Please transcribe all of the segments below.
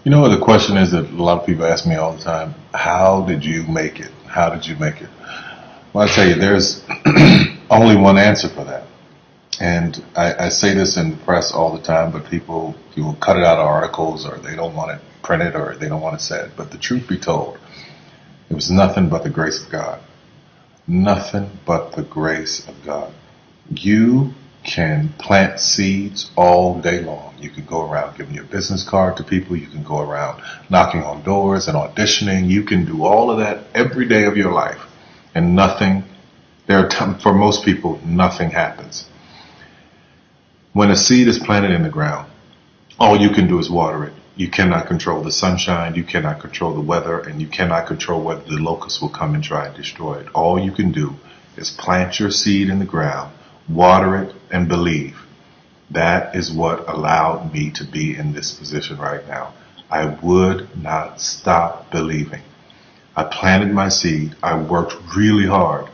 You know what the question is that a lot of people ask me all the time? How did you make it? How did you make it? Well, I tell you, there's only one answer for that. And I say this in the press all the time, but people you will cut it out of articles or they don't want it printed or they don't want it said. But the truth be told, it was nothing but the grace of God. Nothing but the grace of God. You can plant seeds all day long. You can go around giving your business card to people. You can go around knocking on doors and auditioning. You can do all of that every day of your life. And nothing, for most people, nothing happens. When a seed is planted in the ground, all you can do is water it. You cannot control the sunshine, you cannot control the weather, and you cannot control whether the locusts will come and try and destroy it. All you can do is plant your seed in the ground, water it, and believe. That is what allowed me to be in this position right now. I would not stop believing. I planted my seed. I worked really hard.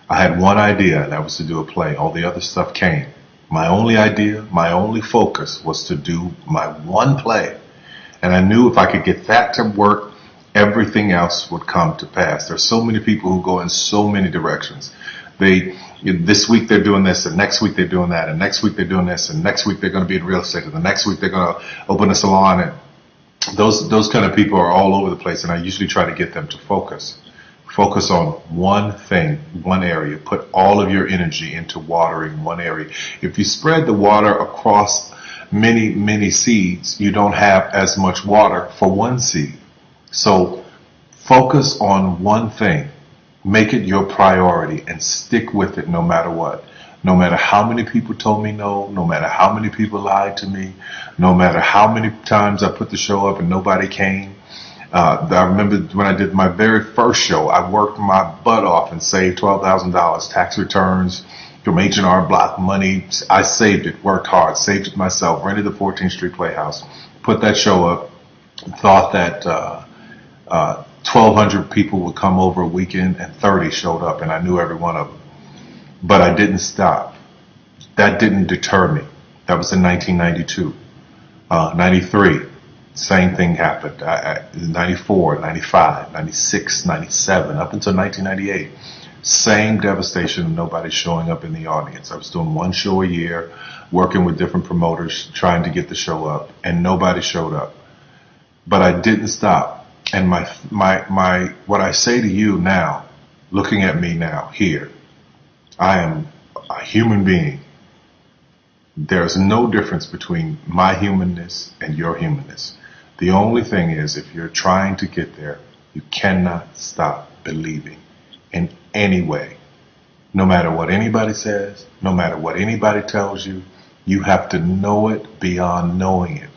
I had one idea, and that was to do a play. All the other stuff came. My only idea, my only focus was to do my one play. And I knew if I could get that to work, everything else would come to pass. There's so many people who go in so many directions. This week they're doing this, and next week they're doing that, and next week they're doing this, and next week they're going to be in real estate, and the next week they're going to open a salon. And those kind of people are all over the place, and I usually try to get them to focus. Focus on one thing, one area. Put all of your energy into watering one area. If you spread the water across many, many seeds, you don't have as much water for one seed. So focus on one thing. Make it your priority and stick with it no matter what. No matter how many people told me no, no matter how many people lied to me, no matter how many times I put the show up and nobody came. I remember when I did my very first show, I worked my butt off and saved $12,000 tax returns from H&R Block money. I saved it, worked hard, saved it myself, rented the 14th Street Playhouse, put that show up, thought that 1,200 people would come over a weekend, and 30 showed up, and I knew every one of them. But I didn't stop. That didn't deter me. That was in 1992. 93. Same thing happened. 94, 95, 96, 97, up until 1998. Same devastation, nobody showing up in the audience. I was doing one show a year, working with different promoters, trying to get the show up, and nobody showed up. But I didn't stop. And what I say to you now, looking at me now, here, I am a human being. There's no difference between my humanness and your humanness. The only thing is, if you're trying to get there, you cannot stop believing in any way. No matter what anybody says, no matter what anybody tells you, you have to know it beyond knowing it.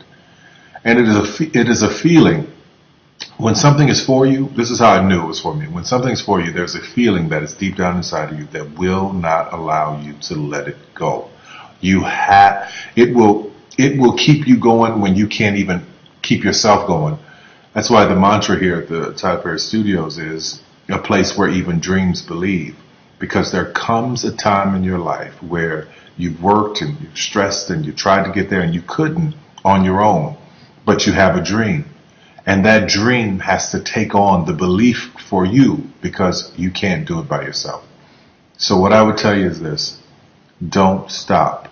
And it is a feeling. When something is for you, this is how I knew it was for me. When something is for you, there's a feeling that is deep down inside of you that will not allow you to let it go. It will keep you going when you can't even keep yourself going. That's why the mantra here at the Tyler Perry Studios is a place where even dreams believe. Because there comes a time in your life where you've worked and you've stressed and you tried to get there and you couldn't on your own, but you have a dream. And that dream has to take on the belief for you because you can't do it by yourself. So what I would tell you is this: don't stop.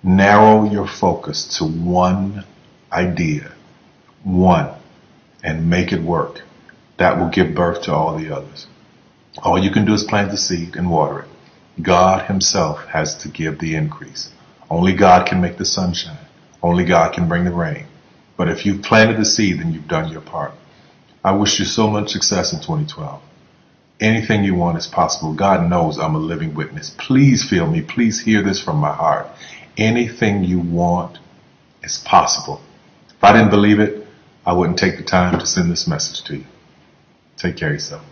Narrow your focus to one idea, one, and make it work. That will give birth to all the others. All you can do is plant the seed and water it. God himself has to give the increase. Only God can make the sunshine. Only God can bring the rain. But if you've planted the seed, then you've done your part. I wish you so much success in 2012. Anything you want is possible. God knows I'm a living witness. Please feel me. Please hear this from my heart. Anything you want is possible. If I didn't believe it, I wouldn't take the time to send this message to you. Take care of yourself.